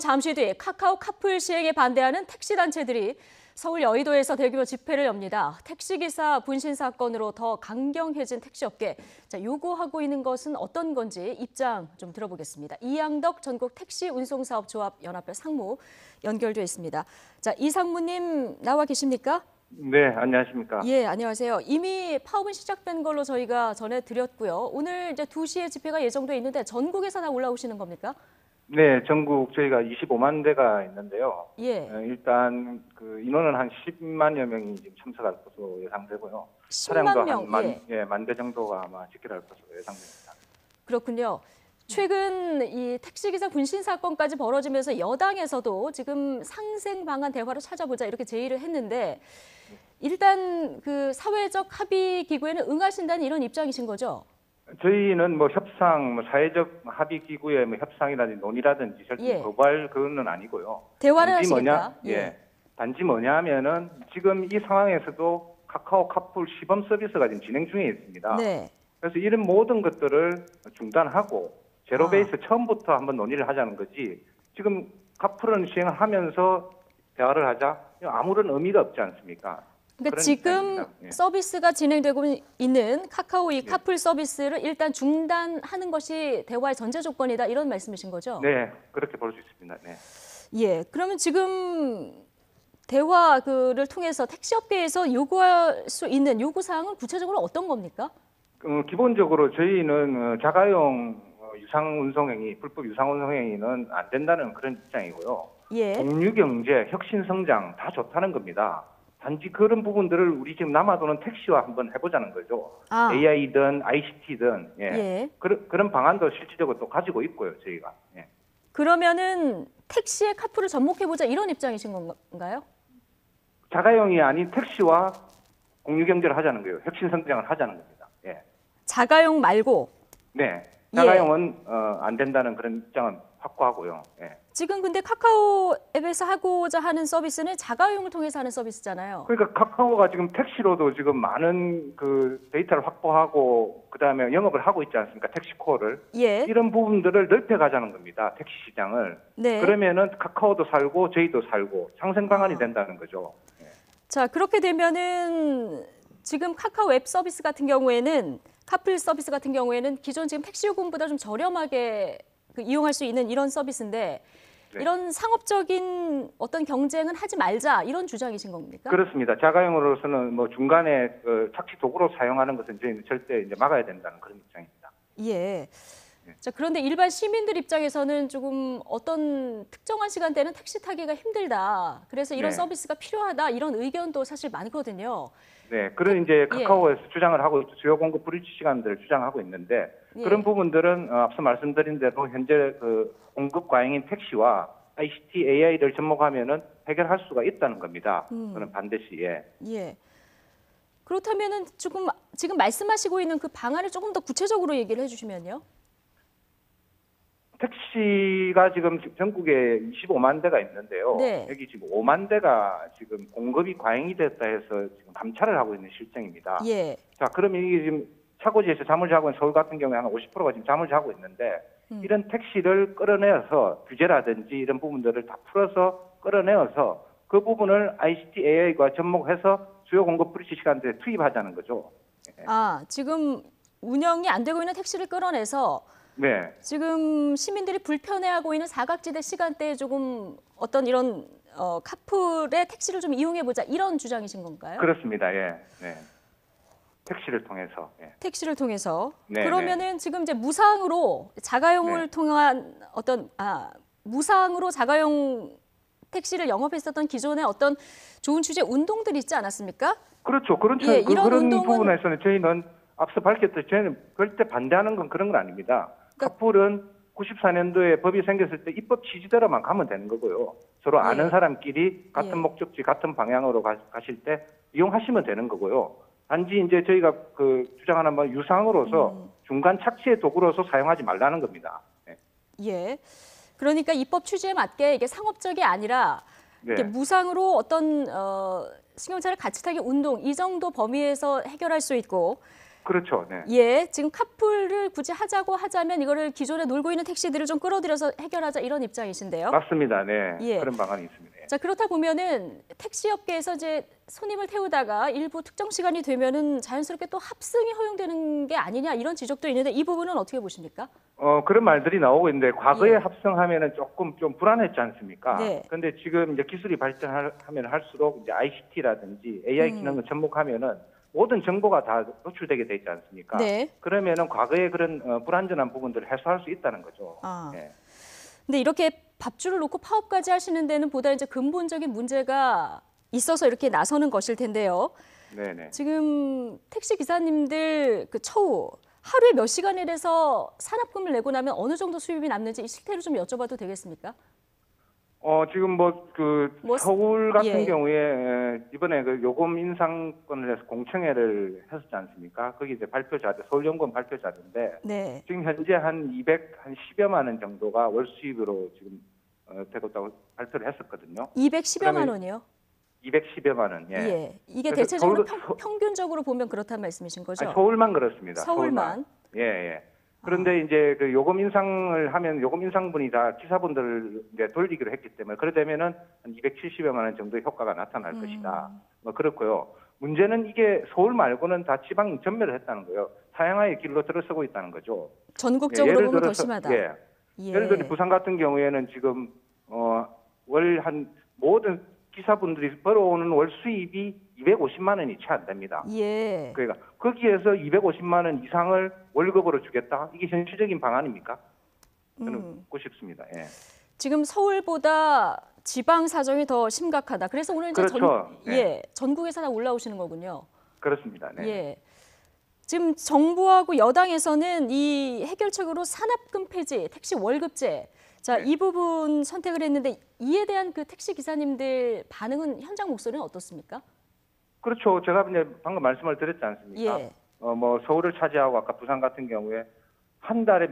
잠시 뒤 카카오 카풀 시행에 반대하는 택시단체들이 서울 여의도에서 대규모 집회를 엽니다. 택시기사 분신 사건으로 더 강경해진 택시업계. 자, 요구하고 있는 것은 어떤 건지 입장 좀 들어보겠습니다. 이양덕 전국 택시운송사업조합 연합회 상무 연결돼 있습니다. 자, 이 상무님 나와 계십니까? 네, 안녕하십니까. 예, 안녕하세요. 이미 파업은 시작된 걸로 저희가 전해드렸고요. 오늘 이제 2시에 집회가 예정돼 있는데 전국에서 다 올라오시는 겁니까? 네, 전국 저희가 25만 대가 있는데요. 예. 일단 그 인원은 한 10만여 명이 지금 참석할 것으로 예상되고요. 10만 명, 만 대 정도가 아마 집결할 것으로 예상됩니다. 그렇군요. 최근 이 택시기사 분신 사건까지 벌어지면서 여당에서도 지금 상생 방안 대화로 찾아보자 이렇게 제의를 했는데 일단 그 사회적 합의 기구에는 응하신다는 이런 입장이신 거죠? 저희는 뭐 협상, 사회적 합의 기구의 뭐 협상이라든지 논의라든지 절대 거부할 그거는 아니고요. 대화를 하시겠다. 단지 뭐냐면은 지금 이 상황에서도 카카오 카풀 시범 서비스가 지금 진행 중에 있습니다. 네. 그래서 이런 모든 것들을 중단하고 제로 베이스 처음부터 한번 논의를 하자는 거지. 지금 카풀은 시행을 하면서 대화를 하자 아무런 의미가 없지 않습니까? 그러니까 지금 서비스가 진행되고 있는 카카오 이 카풀 서비스를 일단 중단하는 것이 대화의 전제 조건이다 이런 말씀이신 거죠? 네, 그렇게 볼 수 있습니다. 네. 예, 그러면 지금 대화를 통해서 택시업계에서 요구할 수 있는 요구 사항은 구체적으로 어떤 겁니까? 기본적으로 저희는 자가용 유상운송행위, 불법 유상운송행위는 안 된다는 그런 입장이고요. 예. 공유경제, 혁신성장 다 좋다는 겁니다. 단지 그런 부분들을 우리 지금 남아도는 택시와 한번 해보자는 거죠. AI든 ICT든 그런 방안도 실질적으로 또 가지고 있고요, 저희가. 예. 그러면은 택시의 카풀을 접목해보자 이런 입장이신 건가요? 자가용이 아닌 택시와 공유경제를 하자는 거예요. 혁신성장을 하자는 겁니다. 예. 자가용 말고? 네. 자가용은 안 된다는 그런 입장은 확고하고요. 예. 지금 근데 카카오 앱에서 하고자 하는 서비스는 자가용을 통해서 하는 서비스잖아요. 그러니까 카카오가 지금 택시로도 지금 많은 그 데이터를 확보하고 그다음에 영업을 하고 있지 않습니까? 택시코어를. 이런 부분들을 넓혀가자는 겁니다. 택시 시장을. 네. 그러면은 카카오도 살고 저희도 살고 상생 방안이 된다는 거죠. 예. 자, 그렇게 되면은 지금 카카오 앱 서비스 같은 경우에는 카풀 서비스 같은 경우에는 기존 지금 택시 요금보다 좀 저렴하게 이용할 수 있는 이런 서비스인데 이런 상업적인 어떤 경쟁은 하지 말자 이런 주장이신 겁니까? 그렇습니다. 자가용으로서는 뭐 중간에 착취 도구로 사용하는 것은 저희는 절대 이제 막아야 된다는 그런 입장입니다. 예. 자, 그런데 일반 시민들 입장에서는 조금 어떤 특정한 시간대는 택시 타기가 힘들다. 그래서 이런 서비스가 필요하다 이런 의견도 사실 많거든요. 네, 그런 이제 카카오에서 주장을 하고 주요 공급 불일치 시간들을 주장하고 있는데 그런 부분들은 앞서 말씀드린 대로 현재 그 공급 과잉인 택시와 ICT, AI를 접목하면은 해결할 수가 있다는 겁니다. 그런 반드시. 예. 그렇다면은 조금 지금 말씀하시고 있는 그 방안을 조금 더 구체적으로 얘기를 해주시면요. 택시가 지금 전국에 25만 대가 있는데요. 여기 지금 5만 대가 지금 공급이 과잉이 됐다 해서 지금 감찰을 하고 있는 실정입니다. 자, 그러면 이게 지금 차고지에서 잠을 자고 있는 서울 같은 경우에 한 50%가 지금 잠을 자고 있는데 이런 택시를 끌어내어서 규제라든지 이런 부분들을 다 풀어서 끌어내어서 그 부분을 ICT, AI가 접목해서 수요 공급 불일치 시간대에 투입하자는 거죠. 지금 운영이 안 되고 있는 택시를 끌어내서 지금 시민들이 불편해하고 있는 사각지대 시간대에 조금 어떤 이런 카풀의 택시를 좀 이용해보자 이런 주장이신 건가요? 그렇습니다. 택시를 통해서. 택시를 통해서. 그러면은 지금 이제 무상으로 자가용을 통한 어떤 무상으로 자가용 택시를 영업했었던 기존의 어떤 좋은 취재 운동들이 있지 않았습니까? 그렇죠. 그런 부분에서는 저희는 앞서 밝혔듯이 저희는 절대 반대하는 건 그런 건 아닙니다. 카풀은 94년도에 법이 생겼을 때 입법 취지대로만 가면 되는 거고요. 서로 아는 사람끼리 같은 목적지, 같은 방향으로 가실 때 이용하시면 되는 거고요. 단지 이제 저희가 그 주장하는 뭐 유상으로서 중간 착취의 도구로서 사용하지 말라는 겁니다. 그러니까 입법 취지에 맞게 이게 상업적이 아니라 이게 무상으로 어떤 승용차를 같이 타기 운동 이 정도 범위에서 해결할 수 있고 그렇죠. 네. 예, 지금 카풀을 굳이 하자고 하자면 이거를 기존에 놀고 있는 택시들을 좀 끌어들여서 해결하자 이런 입장이신데요. 맞습니다. 네. 예. 그런 방안이 있습니다. 자, 그렇다 보면은 택시업계에서 이제 손님을 태우다가 일부 특정 시간이 되면은 자연스럽게 또 합승이 허용되는 게 아니냐 이런 지적도 있는데 이 부분은 어떻게 보십니까? 그런 말들이 나오고 있는데 과거에 예. 합성하면은 조금 좀 불안했지 않습니까? 네. 근데 지금 이제 기술이 발전하면 할수록 이제 ICT라든지 AI 기능을 접목하면은 모든 정보가 다 노출되게 돼 있지 않습니까? 네. 그러면은 과거에 그런 불안전한 부분들을 해소할 수 있다는 거죠. 아. 네. 근데 이렇게 밥줄을 놓고 파업까지 하시는 데는 보다 이제 근본적인 문제가 있어서 이렇게 나서는 것일 텐데요. 네네. 지금 택시 기사님들 그 처우 하루에 몇 시간에 대해서 산업금을 내고 나면 어느 정도 수입이 남는지 이 실태를 좀 여쭤봐도 되겠습니까? 지금 서울 같은 예. 경우에 이번에 그 요금 인상권을 해서 공청회를 했었지 않습니까? 거기 이제 발표 자료, 서울연구원 발표 자료인데 네. 지금 현재 한 10여만 원 정도가 월 수입으로 지금 되고 있다고 발표를 했었거든요. 210여만 원이요? 210여만 원. 예. 예. 이게 그래서 대체적으로 평균적으로 보면 그렇다는 말씀이신 거죠? 아니, 서울만 그렇습니다. 서울만. 예, 예. 그런데 이제 그 요금 인상을 하면 요금 인상분이 다 기사분들 이제 돌리기로 했기 때문에 그러되면은 한 270여만 원 정도의 효과가 나타날 것이다. 뭐 그렇고요. 문제는 이게 서울 말고는 다 지방 전멸을 했다는 거예요. 사양화의 길로 들어서고 있다는 거죠. 전국적으로 보면 더 심하다. 예. 예. 예를 들어 부산 같은 경우에는 지금 월 한 모든 기사분들이 벌어오는 월 수입이 250만 원이 채 안 됩니다. 예. 그러니까 거기에서 250만 원 이상을 월급으로 주겠다. 이게 현실적인 방안입니까? 저는 묻고 싶습니다. 예. 지금 서울보다 지방 사정이 더 심각하다. 그래서 오늘 이제 그렇죠. 전국에서 다 올라오시는 거군요. 그렇습니다. 네. 예. 지금 정부하고 여당에서는 이 해결책으로 산업금 폐지, 택시 월급제. 자, 이 부분 선택을 했는데 이에 대한 그 택시 기사님들 반응은 현장 목소리는 어떻습니까? 그렇죠. 제가 이제 방금 말씀을 드렸지 않습니까? 예. 서울을 차지하고 아까 부산 같은 경우에 한 달에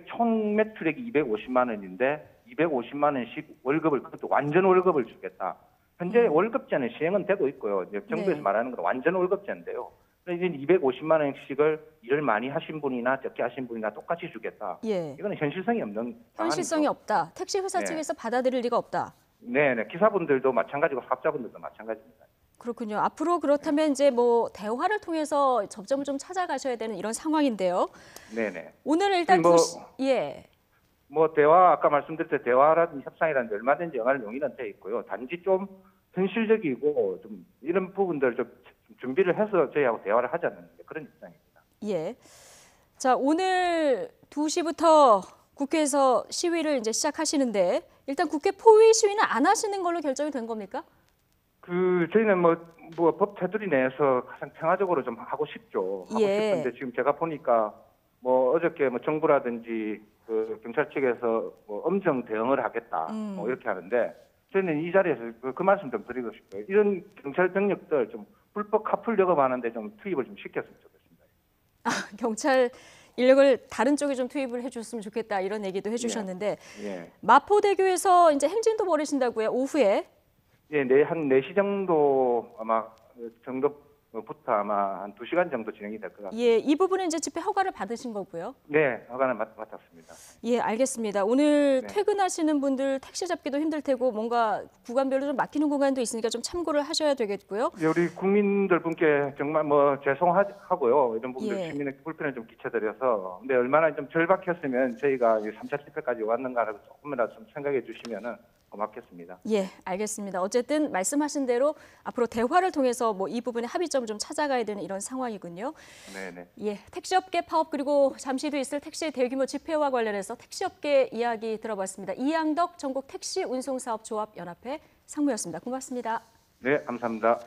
총 매출액이 250만 원인데 250만 원씩 월급을 그것도 완전 월급을 주겠다. 현재 월급제는 시행은 되고 있고요. 이제 정부에서 말하는 건 완전 월급제인데요. 이제 250만 원씩을 일을 많이 하신 분이나 적게 하신 분이나 똑같이 주겠다. 예. 이거는 현실성이 없는 현실성이 방안이죠. 없다. 택시 회사 측에서 받아들일 리가 없다. 네, 기사분들도 마찬가지고 사업자분들도 마찬가지입니다. 그렇군요. 앞으로 그렇다면 이제 뭐 대화를 통해서 접점을 좀 찾아가셔야 되는 이런 상황인데요. 네네. 오늘 일단 예. 대화 아까 말씀드렸듯이 대화라든지 협상이라든지 얼마든지 영할 용의는 돼 있고요. 단지 좀 현실적이고 좀 이런 부분들 좀 준비를 해서 저희하고 대화를 하자는 그런 입장입니다. 예. 자, 오늘 2시부터 국회에서 시위를 이제 시작하시는데 일단 국회 포위 시위는 안 하시는 걸로 결정이 된 겁니까? 저희는 법 테두리 내에서 가장 평화적으로 좀 하고 싶죠. 하고 싶은데 지금 제가 보니까 어저께 정부라든지 그 경찰 측에서 엄정 대응을 하겠다 이렇게 하는데 저희는 이 자리에서 그 말씀 좀 드리고 싶어요. 이런 경찰 병력들 좀 불법 카풀 영업하는데 좀 투입을 좀 시켰으면 좋겠습니다. 아, 경찰 인력을 다른 쪽에 좀 투입을 해줬으면 좋겠다 이런 얘기도 해주셨는데 마포대교에서 이제 행진도 벌이신다고요 오후에? 예, 한 4시 정도 정도부터 아마 한 2시간 정도 진행이 될 것 같습니다. 예, 이 부분은 이제 집회 허가를 받으신 거고요. 네, 허가는 맡았습니다. 예, 알겠습니다. 오늘 퇴근하시는 분들 택시 잡기도 힘들 테고 뭔가 구간별로 좀 막히는 구간도 있으니까 좀 참고를 하셔야 되겠고요. 네, 우리 국민들 분께 정말 죄송하고요. 이런 부분들 시민의 불편을 좀 끼쳐드려서 근데 얼마나 좀 절박했으면 저희가 3차 집회까지 왔는가라고 조금이라도 좀 생각해 주시면은 고맙겠습니다. 예, 알겠습니다. 어쨌든 말씀하신 대로 앞으로 대화를 통해서 이 부분의 합의점을 좀 찾아가야 되는 이런 상황이군요. 네네. 예, 택시업계 파업 그리고 잠시 뒤 있을 택시 대규모 집회와 관련해서 택시업계 이야기 들어봤습니다. 이양덕 전국 택시 운송사업조합 연합회 상무였습니다. 고맙습니다. 네, 감사합니다.